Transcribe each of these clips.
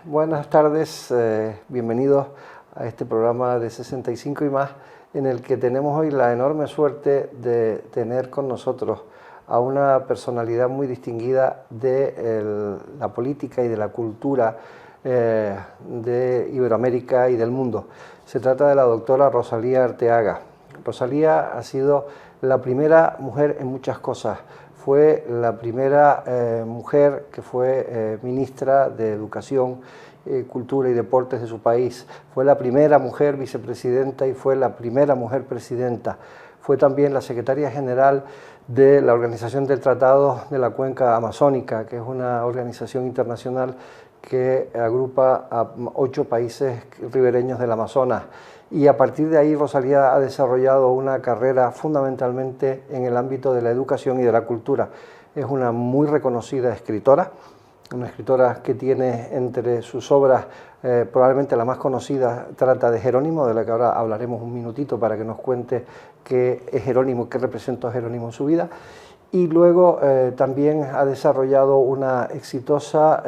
buenas tardes, bienvenidos a este programa de 65 y más, en el que tenemos hoy la enorme suerte de tener con nosotros a una personalidad muy distinguida de la política y de la cultura de Iberoamérica y del mundo. Se trata de la doctora Rosalía Arteaga. Rosalía ha sido la primera mujer en muchas cosas. Fue la primera mujer que fue ministra de Educación, Cultura y Deportes de su país. Fue la primera mujer vicepresidenta y fue la primera mujer presidenta. Fue también la secretaria general de la Organización del Tratado de la Cuenca Amazónica, que es una organización internacional que agrupa a 8 países ribereños del Amazonas. Y a partir de ahí Rosalía ha desarrollado una carrera fundamentalmente en el ámbito de la educación y de la cultura. Es una muy reconocida escritora, una escritora que tiene entre sus obras, probablemente la más conocida, trata de Jerónimo, de la que ahora hablaremos un minutito para que nos cuente qué es Jerónimo, qué representó a Jerónimo en su vida. Y luego también ha desarrollado una exitosa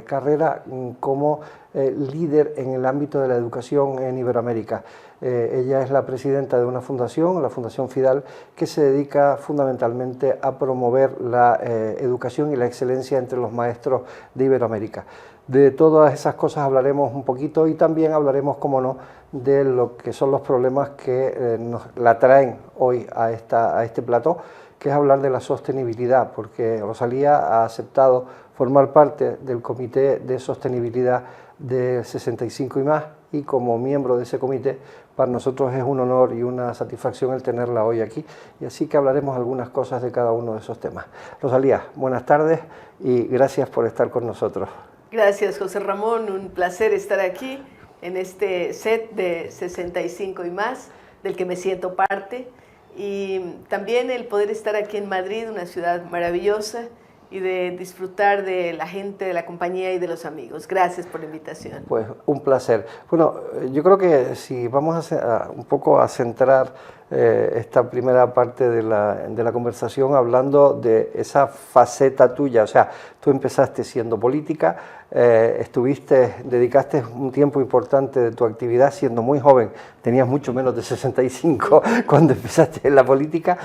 carrera como líder en el ámbito de la educación en Iberoamérica. Ella es la presidenta de una fundación, la Fundación Fidal, que se dedica fundamentalmente a promover la educación y la excelencia entre los maestros de Iberoamérica. De todas esas cosas hablaremos un poquito y también hablaremos, como no, de lo que son los problemas que nos la traen hoy a este plató, que es hablar de la sostenibilidad, porque Rosalía ha aceptado formar parte del Comité de Sostenibilidad de 65 y más, y como miembro de ese comité, para nosotros es un honor y una satisfacción el tenerla hoy aquí, y así que hablaremos algunas cosas de cada uno de esos temas. Rosalía, buenas tardes y gracias por estar con nosotros. Gracias, José Ramón, un placer estar aquí en este set de 65 y más, del que me siento parte. Y también el poder estar aquí en Madrid, una ciudad maravillosa, y de disfrutar de la gente, de la compañía y de los amigos. Gracias por la invitación. Pues un placer. Bueno, yo creo que si vamos un poco a centrar esta primera parte de la conversación hablando de esa faceta tuya, o sea, tú empezaste siendo política, dedicaste un tiempo importante de tu actividad siendo muy joven, tenías mucho menos de 65 cuando empezaste en la política,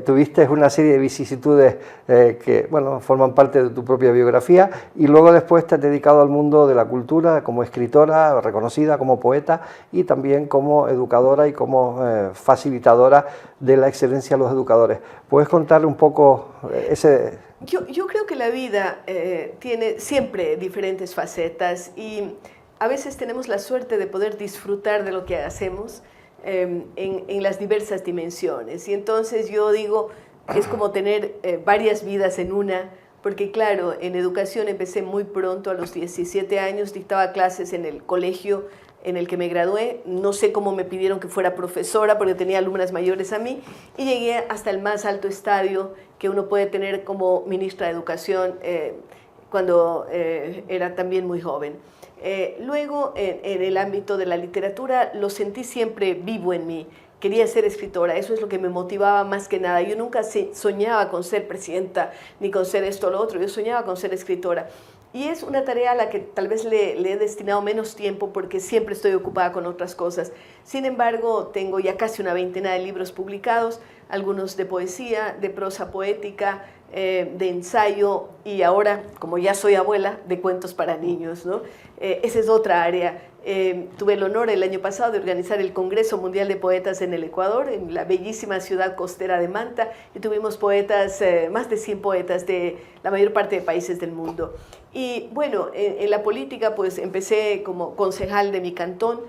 tuviste una serie de vicisitudes que, bueno, forman parte de tu propia biografía, y luego después te has dedicado al mundo de la cultura como escritora reconocida, como poeta y también como educadora y como facilitadora de la excelencia a los educadores. ¿Puedes contarle un poco ese...? Yo creo que la vida tiene siempre diferentes facetas y a veces tenemos la suerte de poder disfrutar de lo que hacemos en las diversas dimensiones. Y entonces yo digo que es como tener varias vidas en una, porque claro, en educación empecé muy pronto, a los 17 años, dictaba clases en el colegio en el que me gradué. No sé cómo me pidieron que fuera profesora porque tenía alumnas mayores a mí, y llegué hasta el más alto estadio que uno puede tener como ministra de Educación cuando era también muy joven. Luego, en el ámbito de la literatura, lo sentí siempre vivo en mí. Quería ser escritora, eso es lo que me motivaba más que nada. Yo nunca soñaba con ser presidenta ni con ser esto o lo otro, yo soñaba con ser escritora. Y es una tarea a la que tal vez le he destinado menos tiempo porque siempre estoy ocupada con otras cosas. Sin embargo, tengo ya casi una veintena de libros publicados, algunos de poesía, de prosa poética, de ensayo, y ahora, como ya soy abuela, de cuentos para niños, ¿no? Esa es otra área. Tuve el honor el año pasado de organizar el Congreso Mundial de Poetas en el Ecuador, en la bellísima ciudad costera de Manta, y tuvimos poetas, más de 100 poetas de la mayor parte de países del mundo. Y bueno, en la política pues empecé como concejal de mi cantón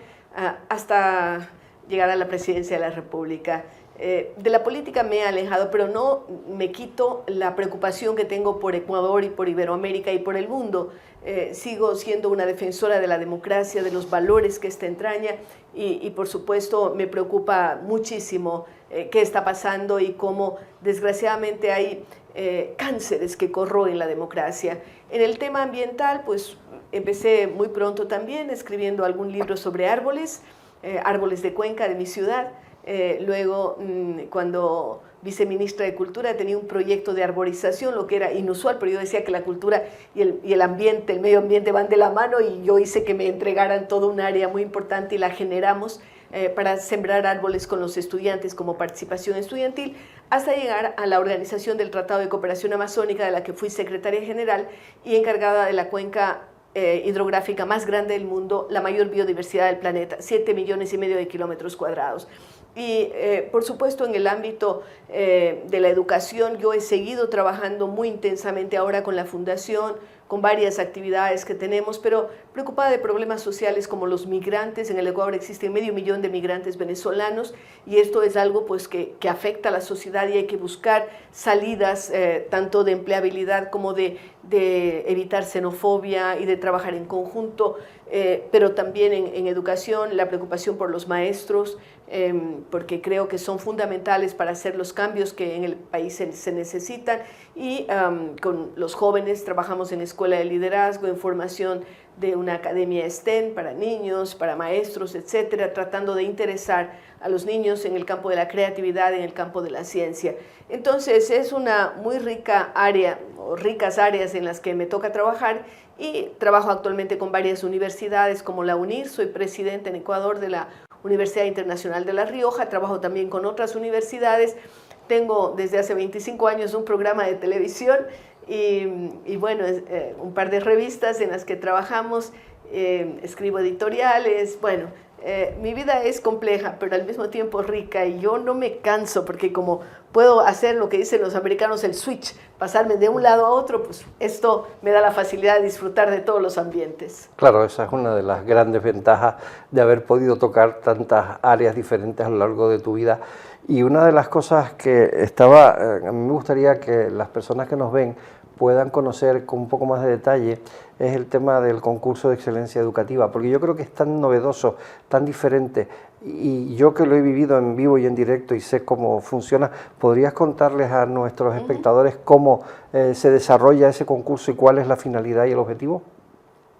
hasta llegar a la presidencia de la República. De la política me he alejado, pero no me quito la preocupación que tengo por Ecuador y por Iberoamérica y por el mundo. Sigo siendo una defensora de la democracia, de los valores que esta entraña, y por supuesto me preocupa muchísimo qué está pasando y cómo desgraciadamente hay cánceres que corroen la democracia. En el tema ambiental, pues empecé muy pronto también escribiendo algún libro sobre árboles, árboles de Cuenca, de mi ciudad. Luego, cuando viceministra de Cultura, tenía un proyecto de arborización, lo que era inusual, pero yo decía que la cultura y el ambiente, el medio ambiente van de la mano, y yo hice que me entregaran toda un área muy importante y la generamos para sembrar árboles con los estudiantes como participación estudiantil, hasta llegar a la organización del Tratado de Cooperación Amazónica, de la que fui secretaria general y encargada de la cuenca hidrográfica más grande del mundo, la mayor biodiversidad del planeta, 7,5 millones de kilómetros cuadrados. Y por supuesto en el ámbito de la educación yo he seguido trabajando muy intensamente ahora con la Fundación, con varias actividades que tenemos, pero preocupada de problemas sociales como los migrantes. En el Ecuador existen 500,000 de migrantes venezolanos y esto es algo pues, que afecta a la sociedad, y hay que buscar salidas tanto de empleabilidad como de evitar xenofobia y de trabajar en conjunto, pero también en educación, la preocupación por los maestros, porque creo que son fundamentales para hacer los cambios que en el país se necesitan, y con los jóvenes trabajamos en escuela de liderazgo, en formación de una academia STEM para niños, para maestros, etcétera, tratando de interesar a los niños en el campo de la creatividad, en el campo de la ciencia. Entonces es una muy rica área, o ricas áreas en las que me toca trabajar, y trabajo actualmente con varias universidades como la UNIR, soy presidenta en Ecuador de la Universidad Internacional de La Rioja, trabajo también con otras universidades, tengo desde hace 25 años un programa de televisión y bueno, un par de revistas en las que trabajamos, escribo editoriales, bueno, mi vida es compleja, pero al mismo tiempo rica, y yo no me canso, porque como puedo hacer lo que dicen los americanos, el switch, pasarme de un lado a otro, pues esto me da la facilidad de disfrutar de todos los ambientes. Claro, esa es una de las grandes ventajas de haber podido tocar tantas áreas diferentes a lo largo de tu vida. Y una de las cosas que a mí me gustaría que las personas que nos ven puedan conocer con un poco más de detalle, es el tema del concurso de excelencia educativa, porque yo creo que es tan novedoso, tan diferente, y yo que lo he vivido en vivo y en directo y sé cómo funciona, ¿podrías contarles a nuestros espectadores cómo se desarrolla ese concurso y cuál es la finalidad y el objetivo?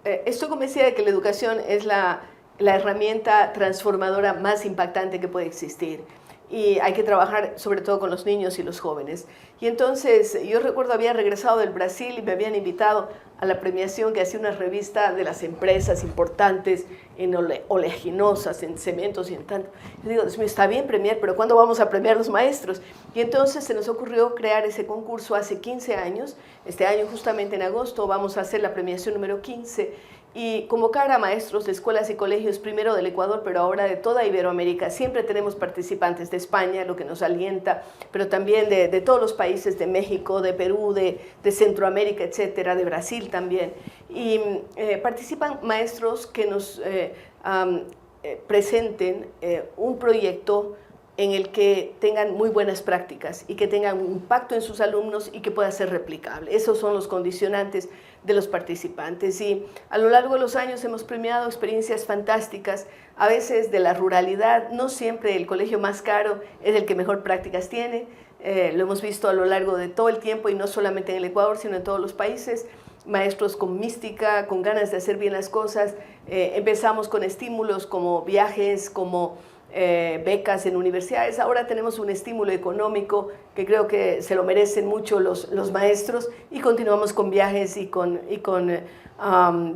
Estoy convencida de que la educación es la herramienta transformadora más impactante que puede existir. Y hay que trabajar sobre todo con los niños y los jóvenes. Y entonces yo recuerdo había regresado del Brasil y me habían invitado a la premiación que hacía una revista de las empresas importantes en oleaginosas, en cementos y en tanto. Yo digo, Dios mío, está bien premiar, pero ¿cuándo vamos a premiar a los maestros? Y entonces se nos ocurrió crear ese concurso hace 15 años. Este año justamente en agosto vamos a hacer la premiación número 15 y convocar a maestros de escuelas y colegios, primero del Ecuador, pero ahora de toda Iberoamérica. Siempre tenemos participantes de España, lo que nos alienta, pero también de todos los países, de México, de Perú, de Centroamérica, etcétera, de Brasil también. Y participan maestros que nos presenten un proyecto en el que tengan muy buenas prácticas y que tengan un impacto en sus alumnos y que pueda ser replicable. Esos son los condicionantes de los participantes, y a lo largo de los años hemos premiado experiencias fantásticas, a veces de la ruralidad. No siempre el colegio más caro es el que mejor prácticas tiene, lo hemos visto a lo largo de todo el tiempo, y no solamente en el Ecuador, sino en todos los países. Maestros con mística, con ganas de hacer bien las cosas. Empezamos con estímulos como viajes, como becas en universidades. Ahora tenemos un estímulo económico que creo que se lo merecen mucho los maestros, y continuamos con viajes y con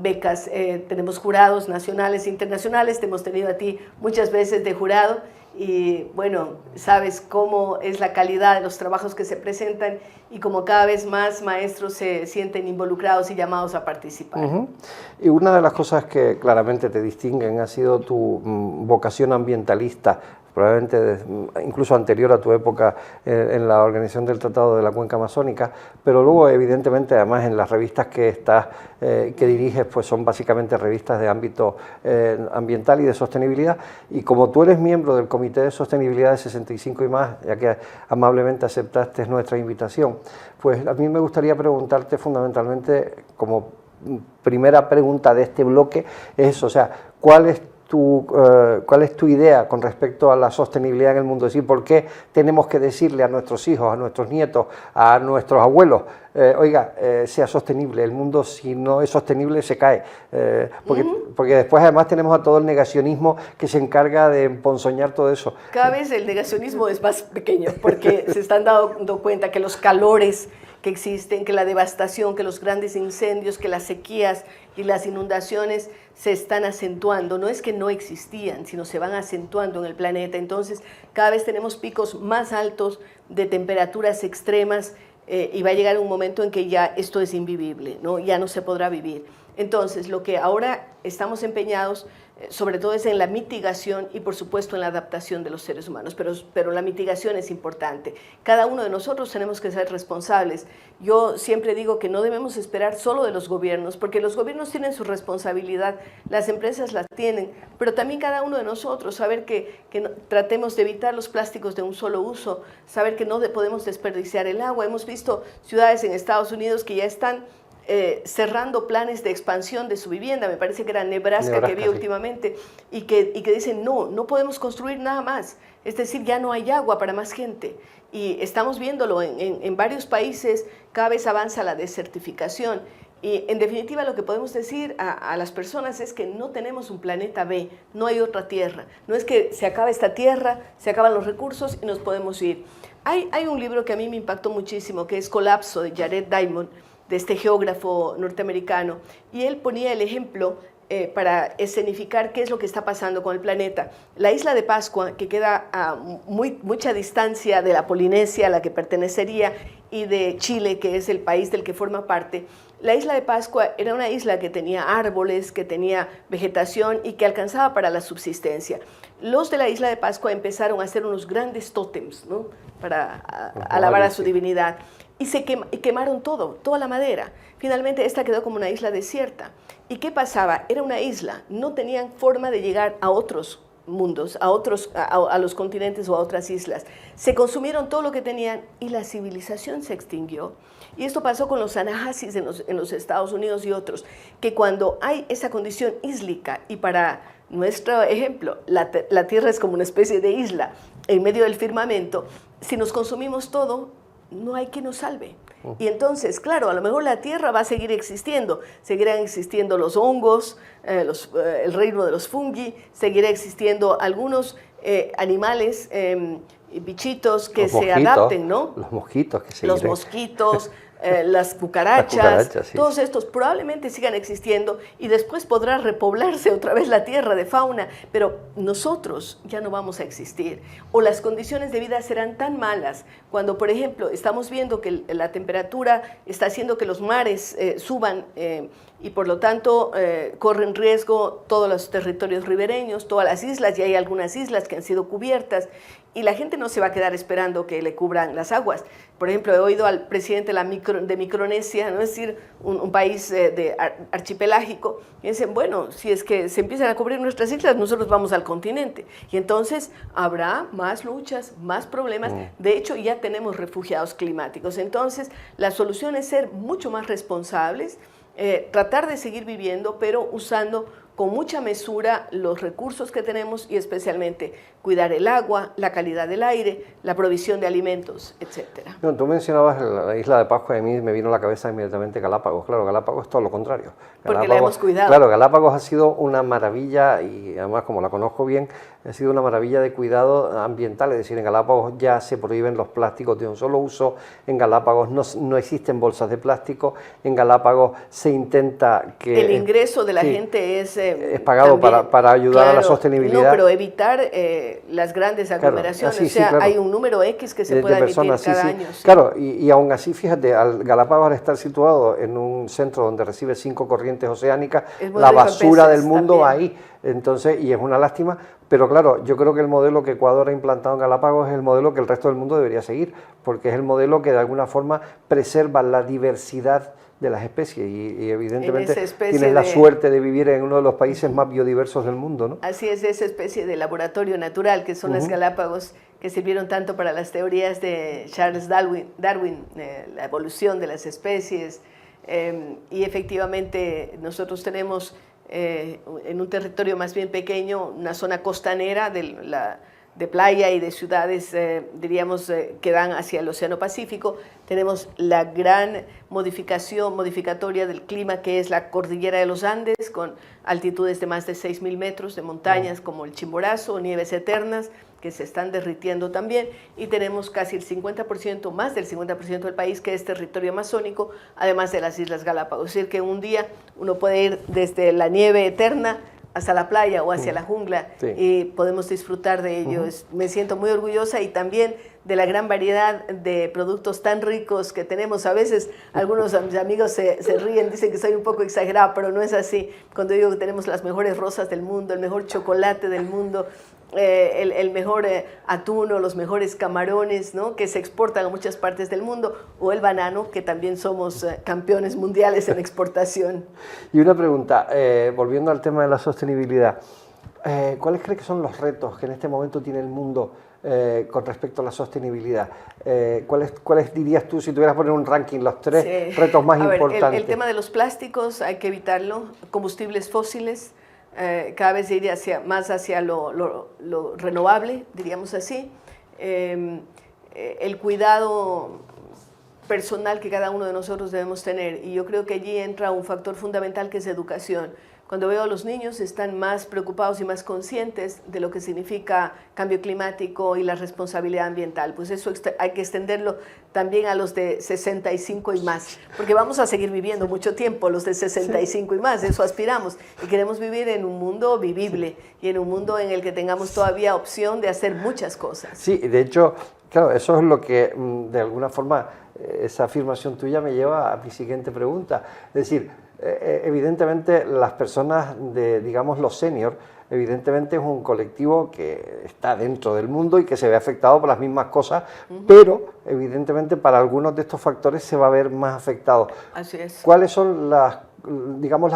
becas. Tenemos jurados nacionales e internacionales, te hemos tenido a ti muchas veces de jurado, y bueno, sabes cómo es la calidad de los trabajos que se presentan y cómo cada vez más maestros se sienten involucrados y llamados a participar. Y una de las cosas que claramente te distinguen ha sido tu vocación ambientalista, probablemente incluso anterior a tu época en la organización del Tratado de la Cuenca Amazónica, pero luego evidentemente además en las revistas que diriges pues son básicamente revistas de ámbito ambiental y de sostenibilidad, y como tú eres miembro del Comité de Sostenibilidad de 65 y más, ya que amablemente aceptaste nuestra invitación, pues a mí me gustaría preguntarte fundamentalmente, como primera pregunta de este bloque, es, o sea, ¿cuál es ¿cuál es tu idea con respecto a la sostenibilidad en el mundo? Es decir, ¿por qué tenemos que decirle a nuestros hijos, a nuestros nietos, a nuestros abuelos, oiga, sea sostenible? El mundo, si no es sostenible, se cae. Porque después además tenemos a todo el negacionismo que se encarga de emponzoñar todo eso. Cada vez el negacionismo es más pequeño porque se están dando cuenta que los calores que existen, que la devastación, que los grandes incendios, que las sequías y las inundaciones se están acentuando. No es que no existían, sino se van acentuando en el planeta. Entonces, cada vez tenemos picos más altos de temperaturas extremas y va a llegar un momento en que ya esto es invivible, ¿no? Ya no se podrá vivir. Entonces, lo que ahora estamos empeñados, sobre todo es en la mitigación y por supuesto en la adaptación de los seres humanos, pero la mitigación es importante. Cada uno de nosotros tenemos que ser responsables. Yo siempre digo que no debemos esperar solo de los gobiernos, porque los gobiernos tienen su responsabilidad, las empresas la tienen, pero también cada uno de nosotros, saber que tratemos de evitar los plásticos de un solo uso, saber que no podemos desperdiciar el agua. Hemos visto ciudades en Estados Unidos que ya están cerrando planes de expansión de su vivienda. Me parece que era Nebraska que vi últimamente, y que dicen no podemos construir nada más, es decir, ya no hay agua para más gente, y estamos viéndolo en varios países. Cada vez avanza la desertificación, y en definitiva lo que podemos decir a las personas es que no tenemos un planeta B, no hay otra tierra, no es que se acaba esta tierra, se acaban los recursos y nos podemos ir. Hay un libro que a mí me impactó muchísimo, que es Colapso, de Jared Diamond, de este geógrafo norteamericano, y él ponía el ejemplo para escenificar qué es lo que está pasando con el planeta. La isla de Pascua, que queda a mucha distancia de la Polinesia, a la que pertenecería, y de Chile, que es el país del que forma parte, la isla de Pascua era una isla que tenía árboles, que tenía vegetación y que alcanzaba para la subsistencia. Los de la isla de Pascua empezaron a hacer unos grandes tótems, ¿no?, para alabar a su divinidad. Y quemaron toda la madera. Finalmente esta quedó como una isla desierta. ¿Y qué pasaba? Era una isla, no tenían forma de llegar a otros mundos, a los continentes o a otras islas. Se consumieron todo lo que tenían y la civilización se extinguió. Y esto pasó con los Anasasis en los Estados Unidos y otros, que cuando hay esa condición íslica, y para nuestro ejemplo, la Tierra es como una especie de isla en medio del firmamento, si nos consumimos todo, no hay quien nos salve. Y entonces, claro, a lo mejor la Tierra va a seguir existiendo, seguirán existiendo los hongos, el reino de los fungi, seguirá existiendo algunos animales, bichitos que se adapten, ¿no? Los mosquitos que seguirán. Los mosquitos, las cucarachas, sí. Todos estos probablemente sigan existiendo y después podrá repoblarse otra vez la tierra de fauna, pero nosotros ya no vamos a existir, o las condiciones de vida serán tan malas cuando, por ejemplo, estamos viendo que la temperatura está haciendo que los mares suban y por lo tanto corren riesgo todos los territorios ribereños, todas las islas, y hay algunas islas que han sido cubiertas, y la gente no se va a quedar esperando que le cubran las aguas. Por ejemplo, he oído al presidente de Micronesia, ¿no?, es decir, un país archipelágico, y dicen, bueno, si es que se empiezan a cubrir nuestras islas, nosotros vamos al continente. Y entonces habrá más luchas, más problemas. De hecho, ya tenemos refugiados climáticos. Entonces, la solución es ser mucho más responsables, tratar de seguir viviendo, pero usando con mucha mesura los recursos que tenemos, y especialmente cuidar el agua, la calidad del aire, la provisión de alimentos, etc. No, tú mencionabas la isla de Pascua, y a mí me vino a la cabeza inmediatamente Galápagos. Claro, Galápagos es todo lo contrario. Porque la hemos cuidado. Claro, Galápagos ha sido una maravilla, y además, como la conozco bien, ha sido una maravilla de cuidado ambiental. Es decir, en Galápagos ya se prohíben los plásticos de un solo uso, en Galápagos no existen bolsas de plástico, en Galápagos se intenta que... El ingreso de la gente es pagado también, para ayudar, claro, a la sostenibilidad. No, pero evitar las grandes aglomeraciones, claro, claro. Hay un número X que se puede emitir cada año. Sí. Claro, y aún así, fíjate, Galápagos, al estar situado en un centro donde recibe 5 corrientes oceánicas, la basura del mundo va ahí. Entonces, y es una lástima, pero claro, yo creo que el modelo que Ecuador ha implantado en Galápagos es el modelo que el resto del mundo debería seguir, porque es el modelo que de alguna forma preserva la diversidad de las especies, y evidentemente tienes la suerte de vivir en uno de los países más biodiversos del mundo, ¿no? Así es, esa especie de laboratorio natural que son las Galápagos, que sirvieron tanto para las teorías de Charles Darwin, la evolución de las especies, y efectivamente nosotros tenemos en un territorio más bien pequeño, una zona costanera de playa y de ciudades, diríamos, que dan hacia el Océano Pacífico. Tenemos la gran modificatoria del clima, que es la cordillera de los Andes, con altitudes de más de 6.000 metros, de montañas como el Chimborazo, nieves eternas, que se están derritiendo también, y tenemos casi el 50%, más del 50% del país, que es territorio amazónico, además de las Islas Galápagos. Es decir, que un día uno puede ir desde la nieve eterna hasta la playa o hacia la jungla, y podemos disfrutar de ello. Me siento muy orgullosa, y también de la gran variedad de productos tan ricos que tenemos. A veces algunos de mis amigos se ríen, dicen que soy un poco exagerada, pero no es así. Cuando digo que tenemos las mejores rosas del mundo, el mejor chocolate del mundo, el mejor atún o los mejores camarones, ¿no?, que se exportan a muchas partes del mundo, o el banano, que también somos campeones mundiales en exportación. Y una pregunta, volviendo al tema de la sostenibilidad, ¿cuáles crees que son los retos que en este momento tiene el mundo con respecto a la sostenibilidad? ¿Cuáles dirías tú, si tuvieras que poner un ranking, los tres retos más importantes? El tema de los plásticos hay que evitarlo, combustibles fósiles, cada vez iría más hacia lo renovable, diríamos así. El cuidado personal que cada uno de nosotros debemos tener, y yo creo que allí entra un factor fundamental, que es educación. Cuando veo a los niños, están más preocupados y más conscientes de lo que significa cambio climático y la responsabilidad ambiental. Pues eso hay que extenderlo también a los de 65 y más, porque vamos a seguir viviendo mucho tiempo los de 65 y más, eso aspiramos, y queremos vivir en un mundo vivible y en un mundo en el que tengamos todavía opción de hacer muchas cosas. Sí, de hecho, claro, eso es lo que de alguna forma, esa afirmación tuya me lleva a mi siguiente pregunta. Es decir, evidentemente las personas de, digamos, los seniors, evidentemente es un colectivo que está dentro del mundo y que se ve afectado por las mismas cosas, pero evidentemente para algunos de estos factores se va a ver más afectado. Así es. ¿Cuáles son las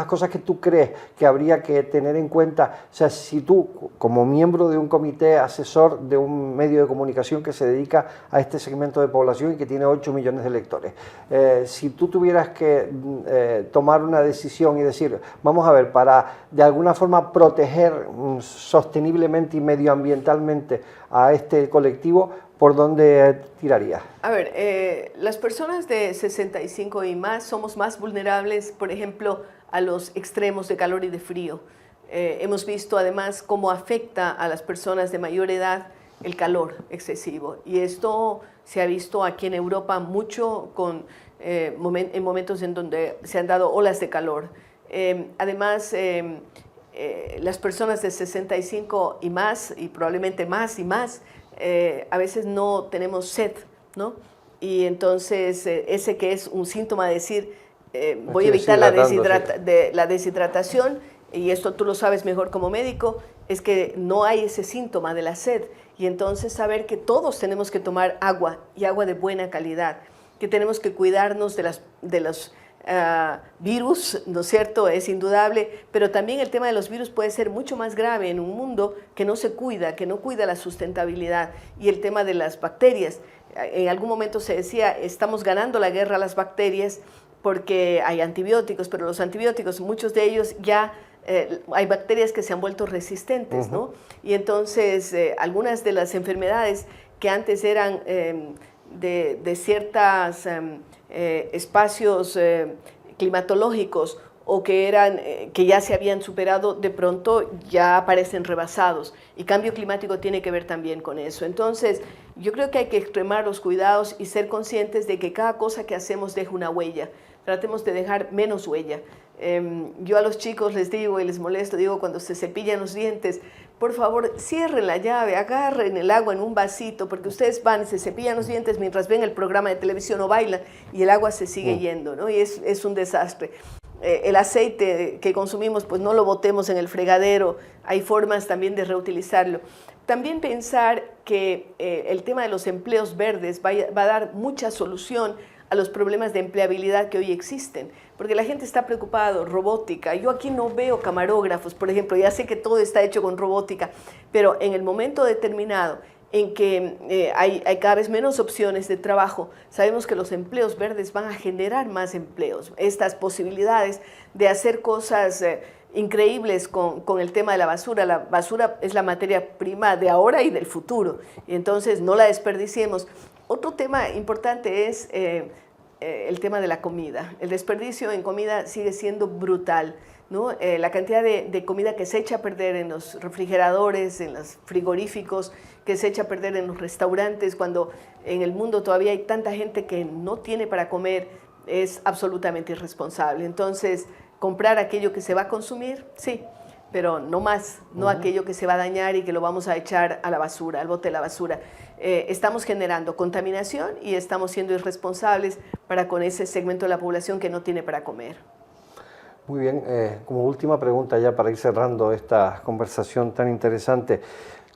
cosas que tú crees que habría que tener en cuenta? O sea, si tú, como miembro de un comité asesor de un medio de comunicación que se dedica a este segmento de población y que tiene 8 millones de lectores, si tú tuvieras que tomar una decisión y decir, vamos a ver, para de alguna forma proteger sosteniblemente y medioambientalmente a este colectivo, ¿por dónde tirarías? A ver, las personas de 65 y más somos más vulnerables, por ejemplo, a los extremos de calor y de frío. Hemos visto además cómo afecta a las personas de mayor edad el calor excesivo, y esto se ha visto aquí en Europa mucho en momentos en donde se han dado olas de calor. Además, las personas de 65 y más, y probablemente más y más, a veces no tenemos sed, ¿no? Y entonces ese que es un síntoma de decir, voy a evitar la deshidratación, y esto tú lo sabes mejor como médico, es que no hay ese síntoma de la sed, y entonces saber que todos tenemos que tomar agua, y agua de buena calidad, que tenemos que cuidarnos de los virus, ¿no es cierto? Es indudable, pero también el tema de los virus puede ser mucho más grave en un mundo que no se cuida, que no cuida la sustentabilidad, y el tema de las bacterias. En algún momento se decía, estamos ganando la guerra a las bacterias porque hay antibióticos, pero los antibióticos, muchos de ellos ya hay bacterias que se han vuelto resistentes, ¿no? Y entonces algunas de las enfermedades que antes eran de ciertos espacios climatológicos, o que ya se habían superado, de pronto ya aparecen rebasados, y cambio climático tiene que ver también con eso. Entonces yo creo que hay que extremar los cuidados y ser conscientes de que cada cosa que hacemos deja una huella. Tratemos de dejar menos huella. Yo a los chicos les digo, y les molesto, digo, cuando se cepillan los dientes, por favor, cierren la llave, agarren el agua en un vasito, porque ustedes van y se cepillan los dientes mientras ven el programa de televisión o bailan, y el agua se sigue yendo, ¿no? Y es un desastre. El aceite que consumimos, pues no lo botemos en el fregadero, hay formas también de reutilizarlo. También pensar que el tema de los empleos verdes va a dar mucha solución a los problemas de empleabilidad que hoy existen, porque la gente está preocupada, robótica. Yo aquí no veo camarógrafos, por ejemplo, ya sé que todo está hecho con robótica, pero en el momento determinado en que hay cada vez menos opciones de trabajo, sabemos que los empleos verdes van a generar más empleos, estas posibilidades de hacer cosas increíbles con el tema de la basura. La basura es la materia prima de ahora y del futuro, y entonces no la desperdiciemos. Otro tema importante es el tema de la comida. El desperdicio en comida sigue siendo brutal, ¿no? La cantidad de comida que se echa a perder en los refrigeradores, en los frigoríficos, que se echa a perder en los restaurantes, cuando en el mundo todavía hay tanta gente que no tiene para comer, es absolutamente irresponsable. Entonces, comprar aquello que se va a consumir, sí, pero no más, no aquello que se va a dañar y que lo vamos a echar a la basura, al bote de la basura. Estamos generando contaminación y estamos siendo irresponsables para con ese segmento de la población que no tiene para comer. Muy bien, como última pregunta ya para ir cerrando esta conversación tan interesante.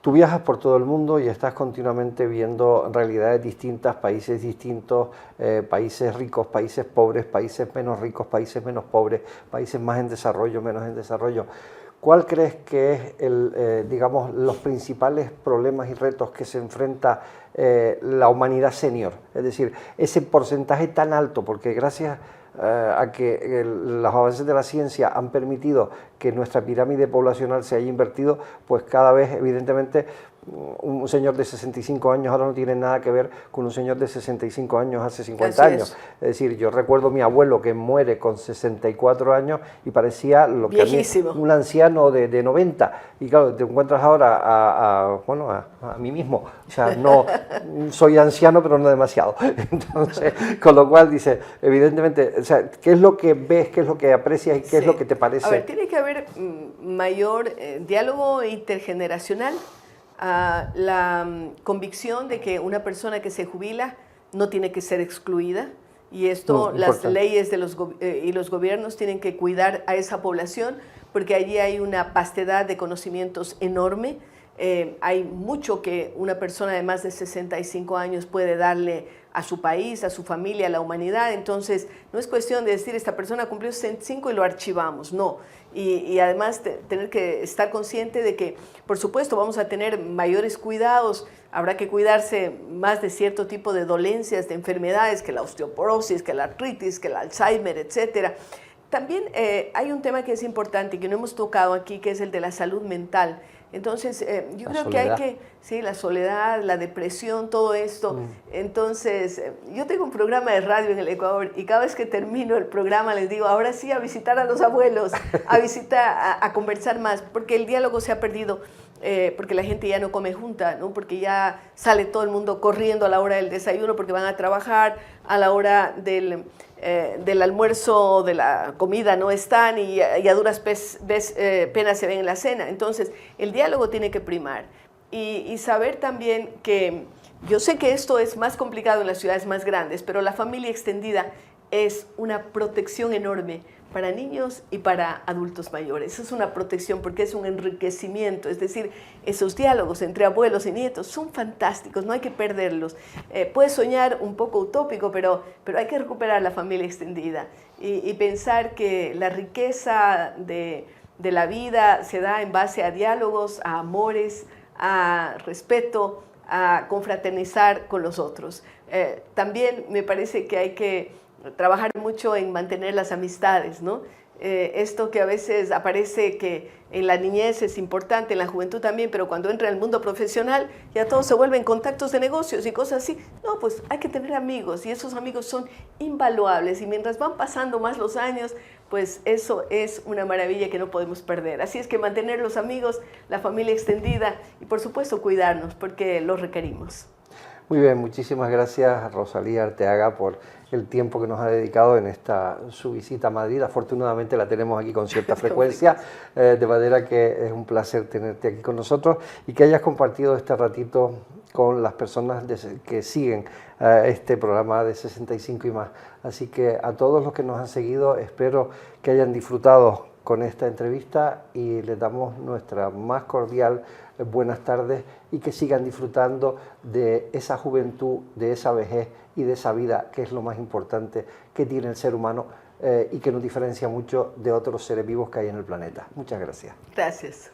Tú viajas por todo el mundo y estás continuamente viendo realidades distintas, países distintos, países ricos, países pobres, países menos ricos, países menos pobres, países más en desarrollo, menos en desarrollo. ¿Cuál crees que es digamos, los principales problemas y retos que se enfrenta la humanidad senior? Es decir, ese porcentaje tan alto, porque gracias a que los avances de la ciencia han permitido que nuestra pirámide poblacional se haya invertido, pues cada vez, evidentemente, un señor de 65 años ahora no tiene nada que ver con un señor de 65 años hace 50 años. Es decir, yo recuerdo a mi abuelo que muere con 64 años y parecía lo que a mí, un anciano de 90. Y claro, te encuentras ahora a mí mismo. O sea, no soy anciano, pero no demasiado. Entonces, con lo cual, dice, evidentemente, o sea, ¿qué es lo que ves, qué es lo que aprecias y qué es lo que te parece? A ver, tiene que haber mayor diálogo intergeneracional. La convicción de que una persona que se jubila no tiene que ser excluida, y esto las leyes de y los gobiernos tienen que cuidar a esa población, porque allí hay una vastedad de conocimientos enorme. Hay mucho que una persona de más de 65 años puede darle a su país, a su familia, a la humanidad. Entonces, no es cuestión de decir, esta persona cumplió 65 y lo archivamos, no. Y además tener que estar consciente de que, por supuesto, vamos a tener mayores cuidados, habrá que cuidarse más de cierto tipo de dolencias, de enfermedades, que la osteoporosis, que la artritis, que el Alzheimer, etcétera. También hay un tema que es importante y que no hemos tocado aquí, que es el de la salud mental. Entonces, yo creo que hay que, sí, la soledad, la depresión, todo esto. Entonces, yo tengo un programa de radio en el Ecuador y cada vez que termino el programa les digo, ahora sí, a visitar a los abuelos, a conversar más, porque el diálogo se ha perdido, porque la gente ya no come junta, ¿no? Porque ya sale todo el mundo corriendo a la hora del desayuno porque van a trabajar, a la hora del almuerzo, de la comida no están, y a duras penas se ven en la cena. Entonces, el diálogo tiene que primar y saber también que yo sé que esto es más complicado en las ciudades más grandes, pero la familia extendida es una protección enorme para niños y para adultos mayores. Es una protección porque es un enriquecimiento, es decir, esos diálogos entre abuelos y nietos son fantásticos, no hay que perderlos. Puedes soñar un poco utópico, pero hay que recuperar la familia extendida y pensar que la riqueza de la vida se da en base a diálogos, a amores, a respeto, a confraternizar con los otros. También me parece que hay que trabajar mucho en mantener las amistades, ¿no? Esto que a veces aparece que en la niñez es importante, en la juventud también, pero cuando entra en el mundo profesional ya todos se vuelven contactos de negocios y cosas así. No, pues hay que tener amigos y esos amigos son invaluables y mientras van pasando más los años, pues eso es una maravilla que no podemos perder. Así es que mantener los amigos, la familia extendida y por supuesto cuidarnos porque lo requerimos. Muy bien, muchísimas gracias Rosalía Arteaga por el tiempo que nos ha dedicado en su visita a Madrid. Afortunadamente la tenemos aquí con cierta frecuencia, de manera que es un placer tenerte aquí con nosotros y que hayas compartido este ratito con las personas que siguen este programa de 65 y más. Así que a todos los que nos han seguido, espero que hayan disfrutado con esta entrevista y les damos nuestra más cordial buenas tardes y que sigan disfrutando de esa juventud, de esa vejez y de esa vida que es lo más importante que tiene el ser humano y que nos diferencia mucho de otros seres vivos que hay en el planeta. Muchas gracias. Gracias.